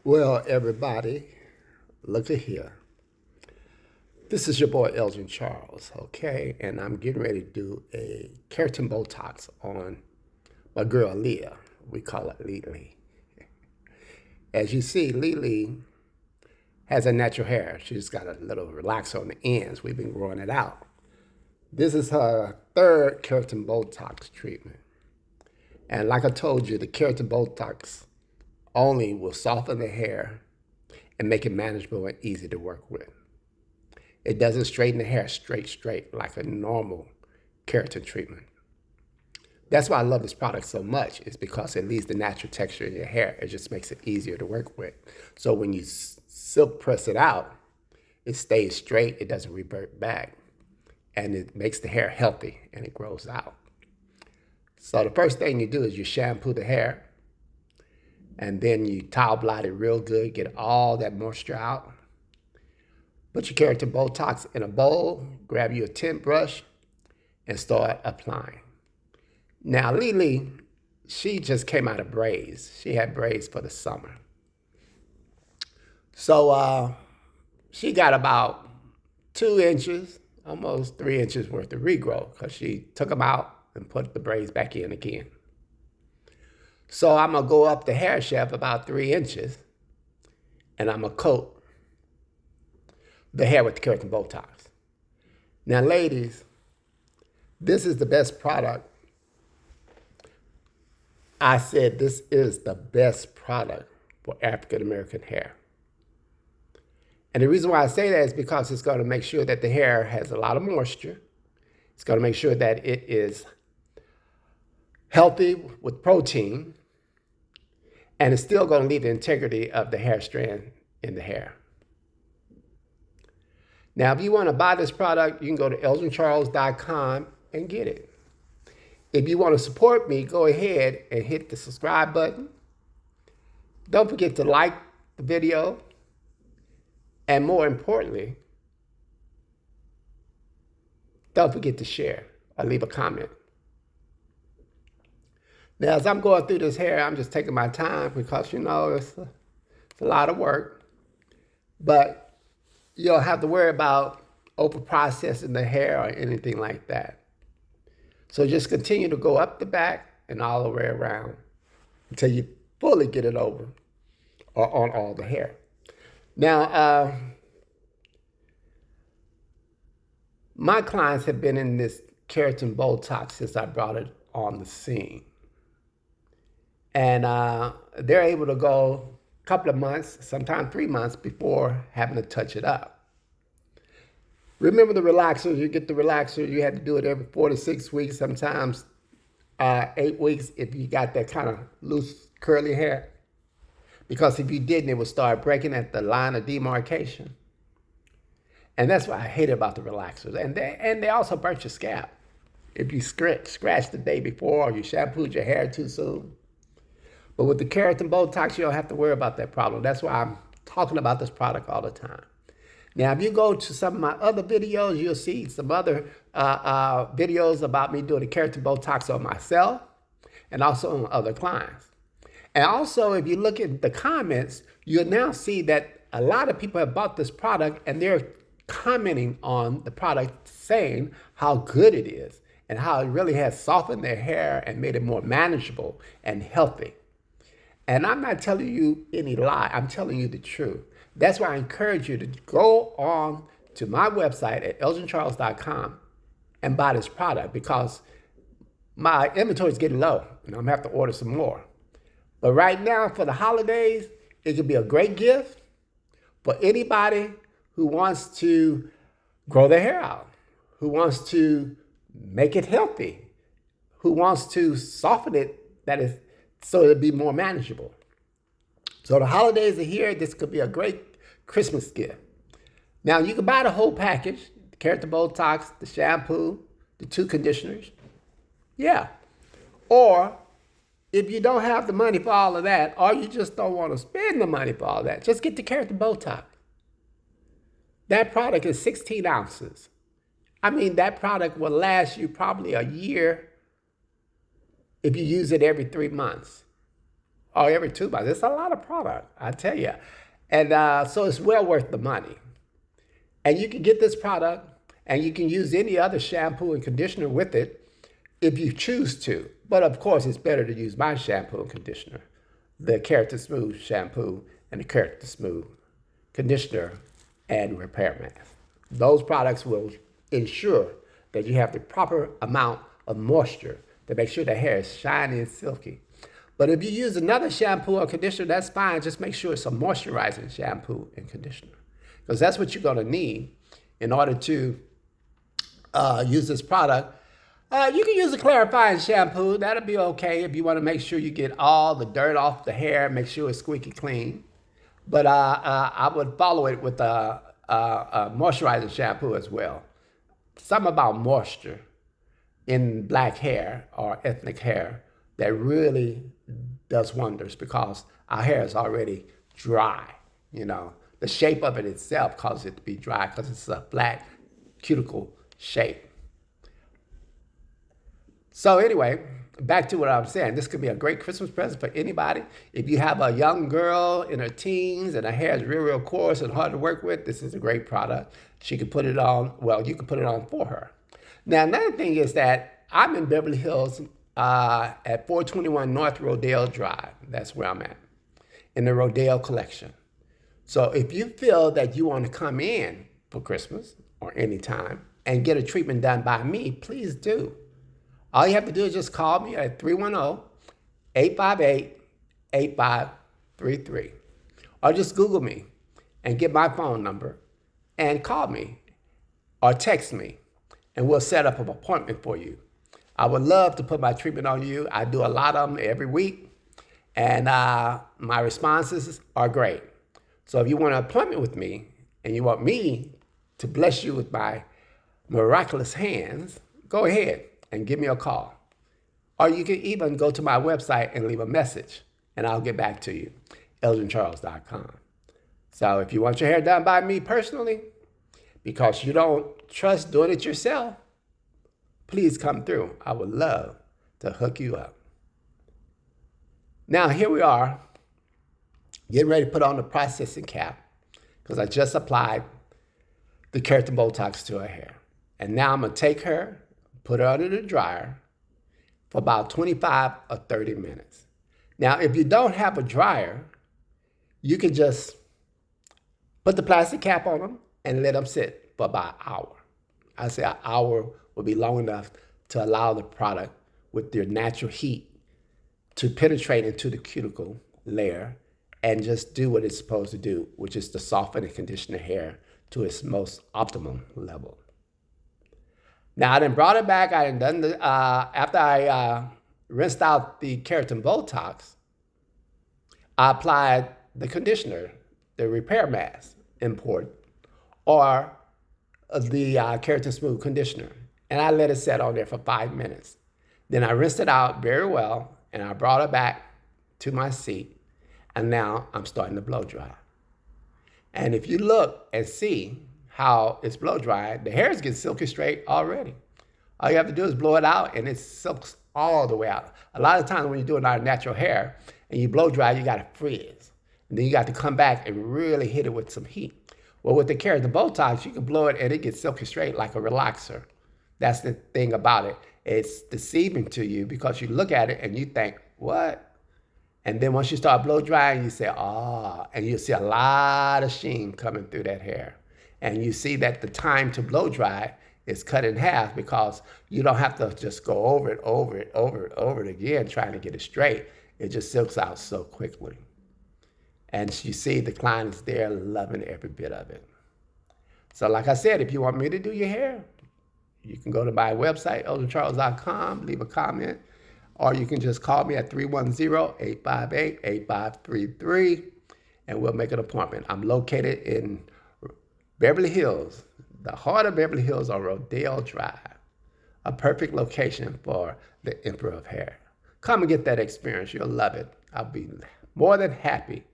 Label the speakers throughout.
Speaker 1: Well, everybody, look at here. This is your boy Elgin Charles, okay? And I'm getting ready to do a keratin Botox on my girl Leah. We call it Lily. As you see, Lily has a natural hair. She's got a little relaxer on the ends. We've been growing it out. This is her third keratin Botox treatment. And like I told you, the keratin Botox only will soften the hair and make it manageable and easy to work with. It doesn't straighten the hair straight like a normal keratin treatment. That's why I love this product so much, is because it leaves the natural texture in your hair. It just makes it easier to work with. So when you silk press it out, it stays straight, it doesn't revert back, and it makes the hair healthy and it grows out. So the first thing you do is you shampoo the hair, and then you towel blot it real good, get all that moisture out. Put your keratin Botox in a bowl, grab you a tint brush, and start applying. Now, Lily, she just came out of braids. She had braids for the summer. So she got about 2 inches, almost 3 inches worth of regrowth, because she took them out and put the braids back in again. So I'm going to go up the hair shaft about 3 inches, and I'm going to coat the hair with the keratin Botox. Now, ladies, this is the best product. I said this is the best product for African-American hair. And the reason why I say that is because it's going to make sure that the hair has a lot of moisture. It's going to make sure that it is healthy with protein, and it's still going to leave the integrity of the hair strand in the hair. Now, if you want to buy this product, you can go to elgincharles.com and get it. If you want to support me, go ahead and hit the subscribe button. Don't forget to like the video. And more importantly, don't forget to share or leave a comment. Now, as I'm going through this hair, I'm just taking my time because, you know, it's a lot of work. But you don't have to worry about over-processing the hair or anything like that. So just continue to go up the back and all the way around until you fully get it over or on all the hair. Now, my clients have been in this keratin Botox since I brought it on the scene. And they're able to go a couple of months, sometimes 3 months before having to touch it up. Remember the relaxer, you get the relaxer, you had to do it every 4 to 6 weeks, sometimes 8 weeks if you got that kind of loose, curly hair. Because if you didn't, it would start breaking at the line of demarcation. And that's what I hate about the relaxers. And they also burnt your scalp. If you scratched the day before or you shampooed your hair too soon. But with the keratin Botox, you don't have to worry about that problem. That's why I'm talking about this product all the time. Now, if you go to some of my other videos, you'll see some other videos about me doing the keratin Botox on myself and also on other clients. And also, if you look at the comments, you'll now see that a lot of people have bought this product and they're commenting on the product saying how good it is and how it really has softened their hair and made it more manageable and healthy. And I'm not telling you any lie, I'm telling you the truth. That's why I encourage you to go on to my website at elgincharles.com and buy this product, because my inventory is getting low and I'm gonna have to order some more. But right now, for the holidays, it could be a great gift for anybody who wants to grow their hair out, who wants to make it healthy, who wants to soften it so it'll be more manageable. So the holidays are here. This could be a great Christmas gift. Now, you can buy the whole package, the keratin Botox, the shampoo, the 2 conditioners. Yeah. Or if you don't have the money for all of that, or you just don't want to spend the money for all that, just get the keratin Botox. That product is 16 ounces. I mean, that product will last you probably a year if you use it every 3 months. or every 2 months. It's a lot of product, I tell you. And so it's well worth the money. And you can get this product and you can use any other shampoo and conditioner with it if you choose to. But of course, it's better to use my shampoo and conditioner, the Keratin Smooth shampoo and the Keratin Smooth conditioner and repair mask. Those products will ensure that you have the proper amount of moisture to make sure the hair is shiny and silky. But if you use another shampoo or conditioner, that's fine. Just make sure it's a moisturizing shampoo and conditioner, because that's what you're going to need in order to use this product. You can use a clarifying shampoo. That'll be okay if you want to make sure you get all the dirt off the hair, make sure it's squeaky clean. But I would follow it with a moisturizing shampoo as well. Something about moisture in black hair or ethnic hair that really does wonders, because our hair is already dry. You know, the shape of it itself causes it to be dry because it's a flat cuticle shape. So anyway, back to what I'm saying. This could be a great Christmas present for anybody. If you have a young girl in her teens and her hair is real, real coarse and hard to work with, this is a great product. She can put it on, well, you can put it on for her. Now, another thing is that I'm in Beverly Hills at 421 North Rodale Drive. That's where I'm at, in the Rodale collection. So if you feel that you want to come in for Christmas or any time and get a treatment done by me, please do. All you have to do is just call me at 310-858-8533. Or just Google me and get my phone number and call me or text me, and we'll set up an appointment for you. I would love to put my treatment on you. I do a lot of them every week, and my responses are great. So if you want an appointment with me and you want me to bless you with my miraculous hands, go ahead and give me a call. Or you can even go to my website and leave a message, and I'll get back to you, EldrinCharles.com. So if you want your hair done by me personally, because you don't trust doing it yourself, please come through. I would love to hook you up. Now, here we are, getting ready to put on the processing cap, because I just applied the Keratin Botox to her hair. And now I'm going to take her, put her under the dryer for about 25 or 30 minutes. Now, if you don't have a dryer, you can just put the plastic cap on them and let them sit for about an hour. I say an hour will be long enough to allow the product with their natural heat to penetrate into the cuticle layer and just do what it's supposed to do, which is to soften and condition the hair to its most optimum level. Now, I then brought it back. I had done the, after I rinsed out the Keratin Botox, I applied the conditioner, the repair mask import, or the Keratin Smooth conditioner. And I let it set on there for 5 minutes. Then I rinsed it out very well, and I brought it back to my seat. And now I'm starting to blow dry. And if you look and see how it's blow dried, the hairs get silky straight already. All you have to do is blow it out, and it silks all the way out. A lot of times when you're doing our natural hair and you blow dry, you got to frizz. And then you got to come back and really hit it with some heat. Well, with the Keratin Botox, you can blow it and it gets silky straight like a relaxer. That's the thing about it. It's deceiving to you because you look at it and you think, what? And then once you start blow drying, you say, and you see a lot of sheen coming through that hair. And you see that the time to blow dry is cut in half because you don't have to just go over it again trying to get it straight. It just silks out so quickly. And you see the client is there loving every bit of it. So like I said, if you want me to do your hair, you can go to my website, EldrinCharles.com, leave a comment, or you can just call me at 310-858-8533, and we'll make an appointment. I'm located in Beverly Hills, the heart of Beverly Hills on Rodale Drive, a perfect location for the Emperor of Hair. Come and get that experience. You'll love it. I'll be more than happy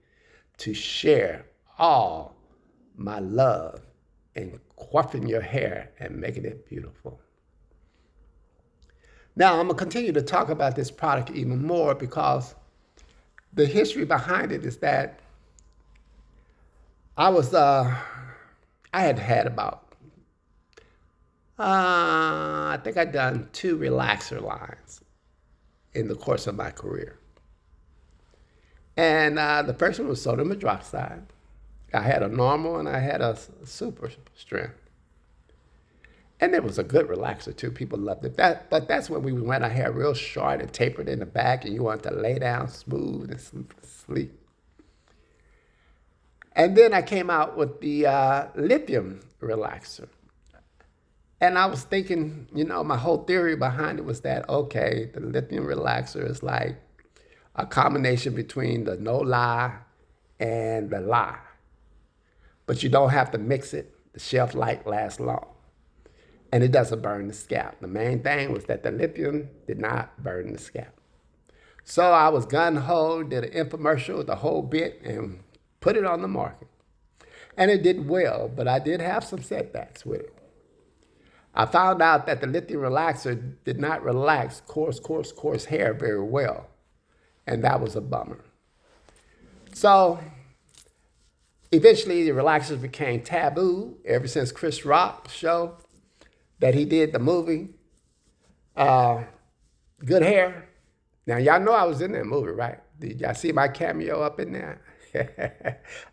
Speaker 1: to share all my love in coiffing your hair and making it beautiful. Now, I'm going to continue to talk about this product even more because the history behind it is that I had about, I think I'd done 2 relaxer lines in the course of my career. And the first one was sodium hydroxide. I had a normal and I had a super strength. And it was a good relaxer too. People loved it. But that's when we went our hair real short and tapered in the back, and you wanted to lay down smooth and sleep. And then I came out with the lithium relaxer. And I was thinking, my whole theory behind it was that, okay, the lithium relaxer is like a combination between the no lie and the lie. But you don't have to mix it. The shelf life lasts long. And it doesn't burn the scalp. The main thing was that the lithium did not burn the scalp. So I was gung-ho, did an infomercial, the whole bit, and put it on the market. And it did well, but I did have some setbacks with it. I found out that the lithium relaxer did not relax coarse hair very well. And that was a bummer. So eventually the relaxers became taboo ever since Chris Rock's show that he did, the movie, Good Hair. Now, y'all know I was in that movie, right? Did y'all see my cameo up in there?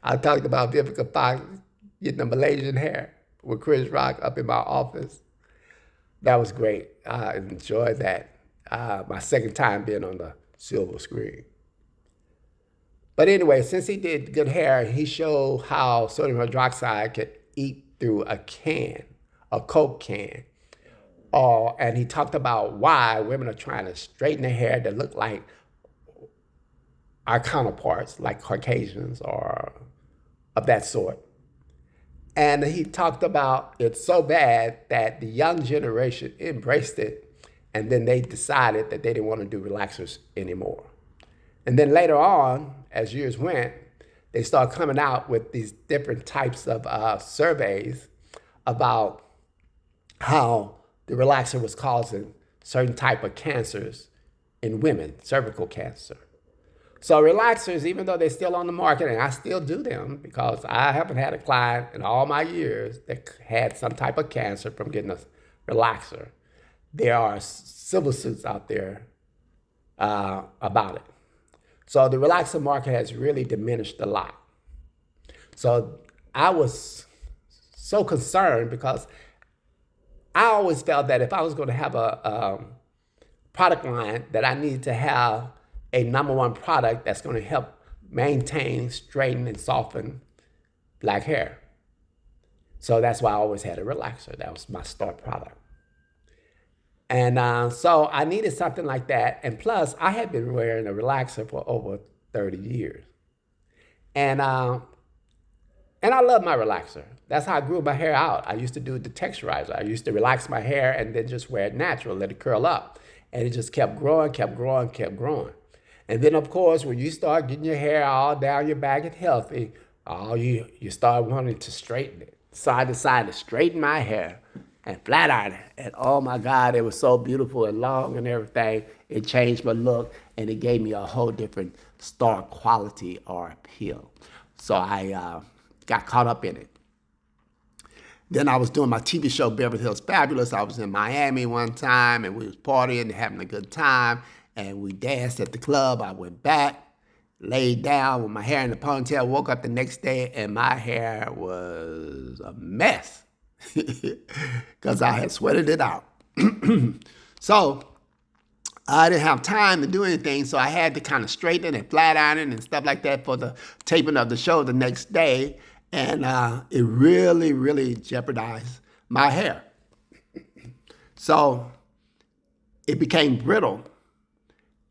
Speaker 1: I talked about Vivica Fox getting the Malaysian hair with Chris Rock up in my office. That was great. I enjoyed that. My second time being on the silver screen. But anyway, since he did Good Hair, he showed how sodium hydroxide could eat through a can, a Coke can. And he talked about why women are trying to straighten their hair that look like our counterparts, like Caucasians or of that sort. And he talked about it so bad that the young generation embraced it, and then they decided that they didn't want to do relaxers anymore. And then later on, as years went, they started coming out with these different types of surveys about how the relaxer was causing certain type of cancers in women, cervical cancer. So relaxers, even though they're still on the market, and I still do them because I haven't had a client in all my years that had some type of cancer from getting a relaxer. There are civil suits out there about it. So the relaxer market has really diminished a lot. So I was so concerned because I always felt that if I was going to have a product line, that I needed to have a number one product that's going to help maintain, straighten, and soften black hair. So that's why I always had a relaxer. That was my star product. And so I needed something like that. And plus, I had been wearing a relaxer for over 30 years. And I love my relaxer. That's how I grew my hair out. I used to do the texturizer. I used to relax my hair and then just wear it natural, let it curl up. And it just kept growing. And then, of course, when you start getting your hair all down your back and healthy, you start wanting to straighten it. So I decided to straighten my hair and flat iron it. And oh my God, it was so beautiful and long and everything. It changed my look and it gave me a whole different star quality or appeal. So I got caught up in it. Then I was doing my TV show, Beverly Hills Fabulous. I was in Miami one time and we was partying and having a good time. And we danced at the club. I went back, laid down with my hair in a ponytail, woke up the next day and my hair was a mess because I had sweated it out. So I didn't have time to do anything, so I had to kind of straighten it and flat iron it and stuff like that for the taping of the show the next day. And it really, really jeopardized my hair. So it became brittle.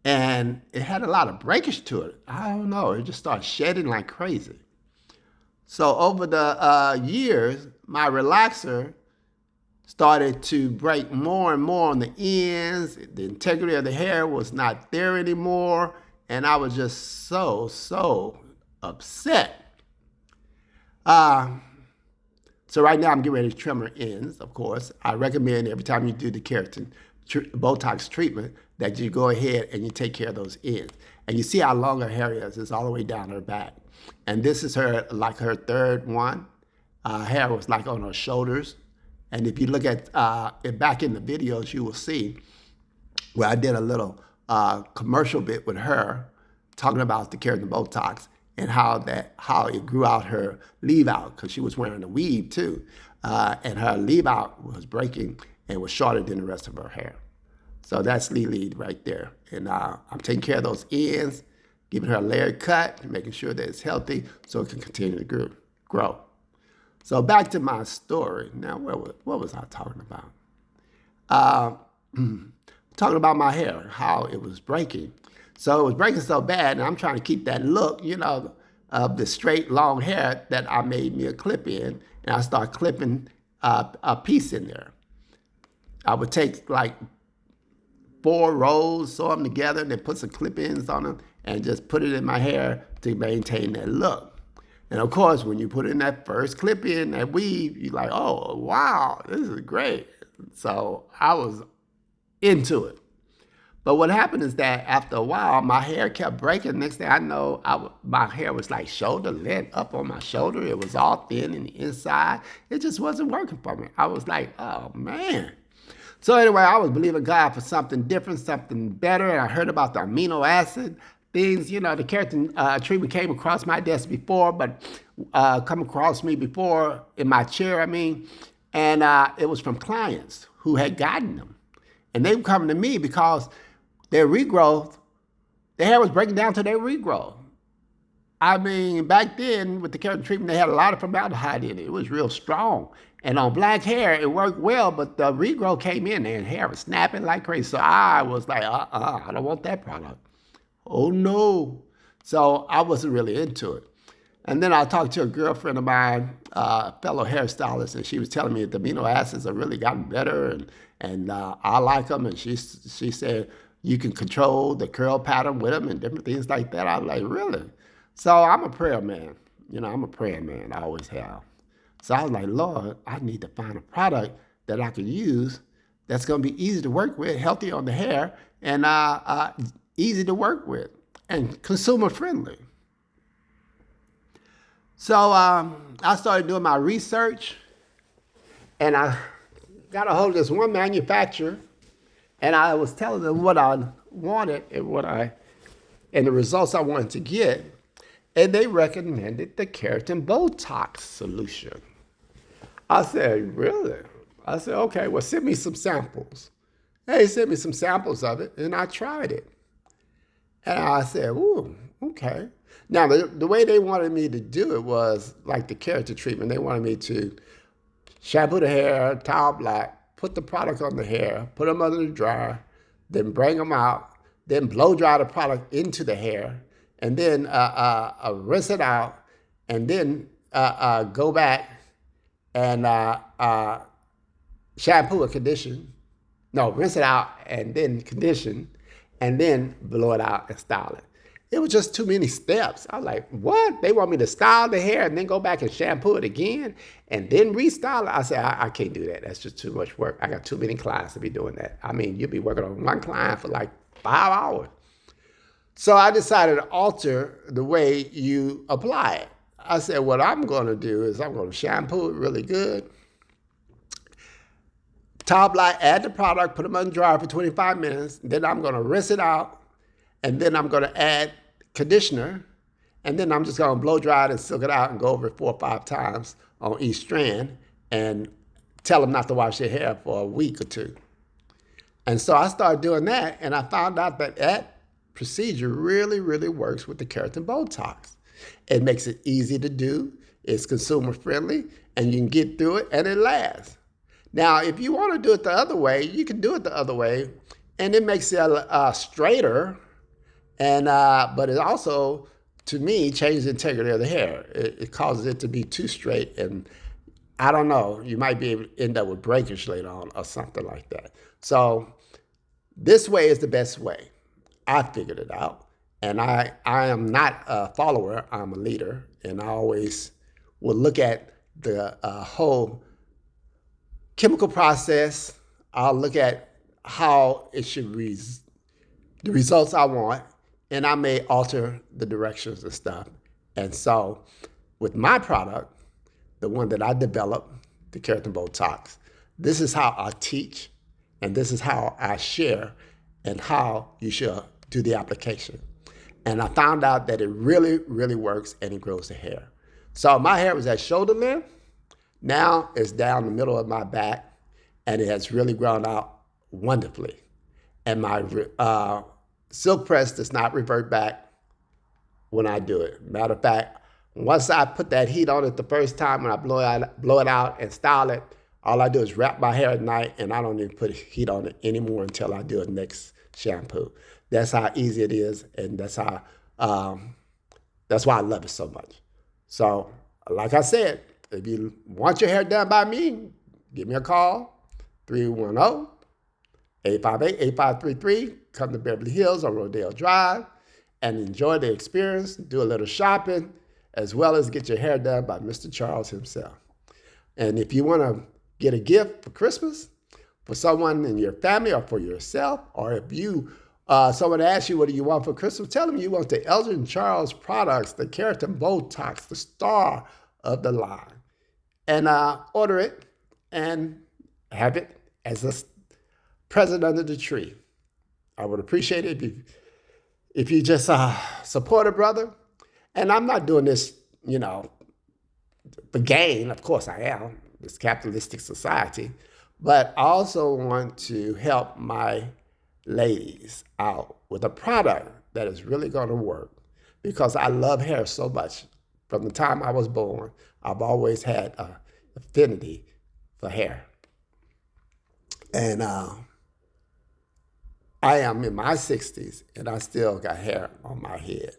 Speaker 1: And it had a lot of breakage to it. I don't know. It just started shedding like crazy. So over the years, my relaxer started to break more and more on the ends. The integrity of the hair was not there anymore. And I was just so upset. So right now I'm getting ready to trim her ends, of course. I recommend every time you do the keratin Botox treatment that you go ahead and you take care of those ends. And you see how long her hair is. It's all the way down her back. And this is her, like her third one. Hair was like on her shoulders. And if you look at it back in the videos, you will see where I did a little commercial bit with her talking about the keratin Botox and how it grew out her leave out, because she was wearing a weave too. And her leave out was breaking and was shorter than the rest of her hair. So that's lead right there. And I'm taking care of those ends, giving her a layered cut, making sure that it's healthy so it can continue to grow. So back to my story. Now, what was I talking about? Talking about my hair, how it was breaking. So it was breaking so bad, and I'm trying to keep that look, of the straight, long hair that I made me a clip in, and I started clipping a piece in there. I would take like 4 rolls, sew them together, and then put some clip-ins on them, and just put it in my hair to maintain that look. And of course, when you put in that first clip-in, that weave, you're like, oh, wow, this is great. So I was into it. But what happened is that after a while, my hair kept breaking. Next thing I know, my hair was like shoulder length up on my shoulder. It was all thin in the inside. It just wasn't working for me. I was like, oh, man. So anyway, I was believing God for something different, something better. And I heard about the amino acid things. The keratin treatment came across my desk before, but come across me before in my chair, And it was from clients who had gotten them. And they were coming to me because their regrowth, their hair was breaking down to their regrowth. Back then with the keratin treatment, they had a lot of formaldehyde in it. It was real strong. And on black hair, it worked well, but the regrowth came in there and hair was snapping like crazy. So I was like, I don't want that product. Oh no. So I wasn't really into it. And then I talked to a girlfriend of mine, a fellow hairstylist, and she was telling me that the amino acids have really gotten better, and I like them. And she said, you can control the curl pattern with them and different things like that. I was like, really? So I'm a prayer man. I'm a praying man. I always have. So I was like, Lord, I need to find a product that I can use that's going to be easy to work with, healthy on the hair, and easy to work with, and consumer friendly. So I started doing my research, and I got a hold of this one manufacturer, and I was telling them what I wanted and the results I wanted to get, and they recommended the keratin Botox solution. I said, really? I said, okay, well, send me some samples. They sent me some samples of it, and I tried it. And I said, ooh, okay. Now, the way they wanted me to do it was like the keratin treatment. They wanted me to shampoo the hair, towel black, put the product on the hair, put them under the dryer, then bring them out, then blow dry the product into the hair, and then rinse it out, and then go back and shampoo and condition. No, rinse it out and then condition, and then blow it out and style it. It was just too many steps. I was like, what? They want me to style the hair and then go back and shampoo it again and then restyle it? I said, I can't do that. That's just too much work. I got too many clients to be doing that. You'll be working on one client for like 5 hours. So I decided to alter the way you apply it. I said, what I'm going to do is I'm going to shampoo it really good. Top light, add the product, put them on the dryer for 25 minutes. Then I'm going to rinse it out. And then I'm going to add conditioner. And then I'm just going to blow dry it and silk it out and go over it 4 or 5 times on each strand and tell them not to wash their hair for a week or 2. And so I started doing that, and I found out that procedure really, really works with the keratin Botox. It makes it easy to do, it's consumer friendly, and you can get through it, and it lasts. Now, if you want to do it the other way, you can do it the other way, and it makes it straighter, and but it also, to me, changes the integrity of the hair. It causes it to be too straight, and I don't know, you might be able to end up with breakage later on or something like that. So this way is the best way. I figured it out. And I am not a follower, I'm a leader. And I always will look at the whole chemical process. I'll look at how it should the results I want, and I may alter the directions and stuff. And so with my product, the one that I developed, the keratin Botox, this is how I teach, and this is how I share, and how you should do the application. And I found out that it really, really works, and it grows the hair. So my hair was at shoulder length. Now it's down the middle of my back, and it has really grown out wonderfully. And my silk press does not revert back when I do it. Matter of fact, once I put that heat on it the first time, when I blow it out and style it, all I do is wrap my hair at night, and I don't even put heat on it anymore until I do the next shampoo. That's how easy it is, and that's why I love it so much. So, like I said, if you want your hair done by me, give me a call, 310-858-8533. Come to Beverly Hills on Rodale Drive and enjoy the experience, do a little shopping, as well as get your hair done by Mr. Charles himself. And if you want to get a gift for Christmas for someone in your family or for yourself, or if someone asks you what do you want for Christmas, tell them you want the Elgin Charles products, the keratin Botox, the star of the line, and order it and have it as a present under the tree. I would appreciate it if you just support a brother. And I'm not doing this, for gain. Of course I am. This capitalistic society. But I also want to help my ladies out with a product that is really going to work, because I love hair so much. From the time I was born, I've always had an affinity for hair. And I am in my 60s, and I still got hair on my head.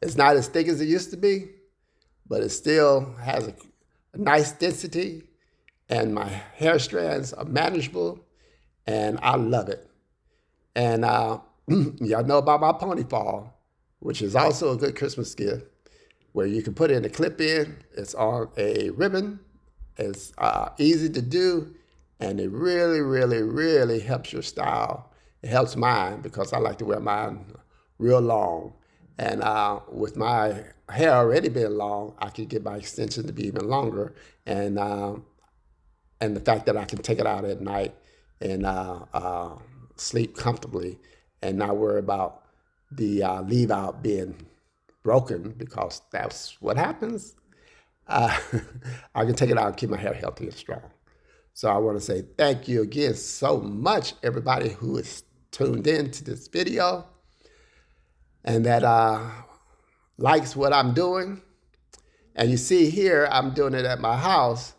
Speaker 1: It's not as thick as it used to be, but it still has a nice density, and my hair strands are manageable, and I love it. And y'all know about my pony fall, which is also a good Christmas gift, where you can put in a clip in. It's on a ribbon. It's easy to do, and it really, really, really helps your style. It helps mine because I like to wear mine real long. And with my hair already being long, I can get my extension to be even longer. And the fact that I can take it out at night and sleep comfortably and not worry about the leave out being broken, because that's what happens. I can take it out and keep my hair healthy and strong. So I want to say thank you again so much, everybody who is tuned in to this video and that likes what I'm doing. And you see here, I'm doing it at my house,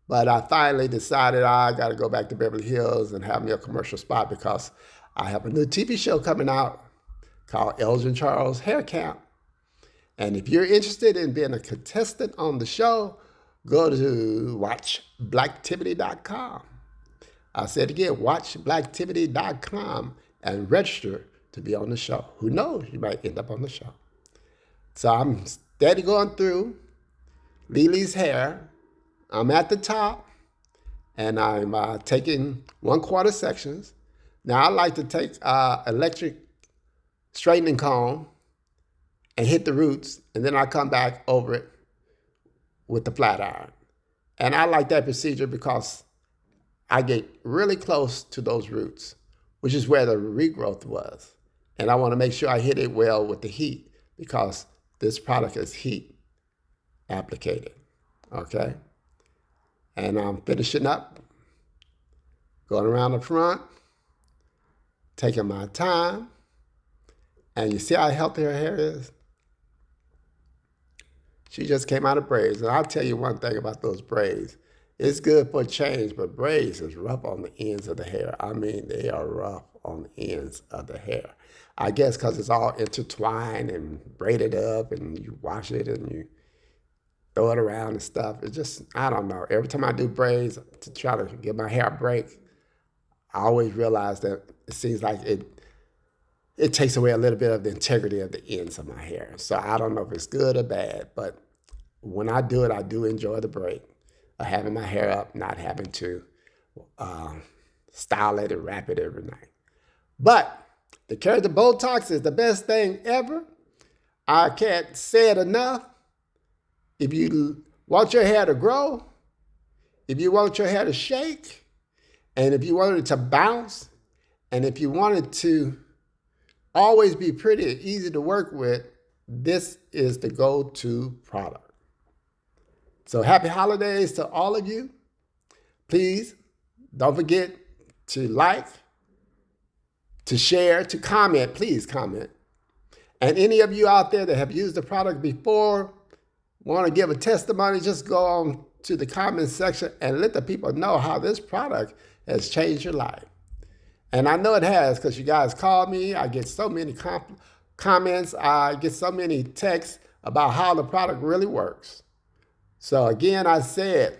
Speaker 1: but I finally decided I got to go back to Beverly Hills and have me a commercial spot, because I have a new TV show coming out called Elgin Charles Hair Camp. And if you're interested in being a contestant on the show, go to watchblacktivity.com. I said again, watchblacktivity.com and register to be on the show. Who knows, you might end up on the show. So I'm steady going through Lily's hair. I'm at the top, and I'm taking 1/4 sections. Now I like to take electric straightening comb and hit the roots, and then I come back over it with the flat iron. And I like that procedure because I get really close to those roots, which is where the regrowth was. And I want to make sure I hit it well with the heat, because this product is heat applicated, okay? And I'm finishing up, going around the front, taking my time. And you see how healthy her hair is? She just came out of braids. And I'll tell you one thing about those braids. It's good for a change, but braids is rough on the ends of the hair. I mean, they are rough on the ends of the hair. I guess because it's all intertwined and braided up, and you wash it and you throw it around and stuff. It's just, I don't know. Every time I do braids to try to get my hair a break, I always realize that it seems like it takes away a little bit of the integrity of the ends of my hair. So I don't know if it's good or bad, but when I do it, I do enjoy the break of having my hair up, not having to style it and wrap it every night. But The keratin Botox is the best thing ever. I can't say it enough. If you want your hair to grow, if you want your hair to shake, and if you want it to bounce, and if you want it to always be pretty and easy to work with, this is the go-to product. So happy holidays to all of you. Please don't forget to like, to share, to comment. Please comment. And any of you out there that have used the product before, want to give a testimony, just go on to the comment section and let the people know how this product has changed your life. And I know it has, because you guys call me. I get so many comments. I get so many texts about how the product really works. So again, I said,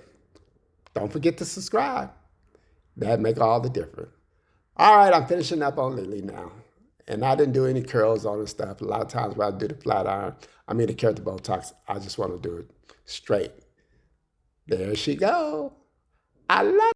Speaker 1: don't forget to subscribe. That make all the difference. All right, I'm finishing up on Lily now. And I didn't do any curls on the stuff. A lot of times when I do the flat iron, the keratin Botox, I just want to do it straight. There she go. I love it.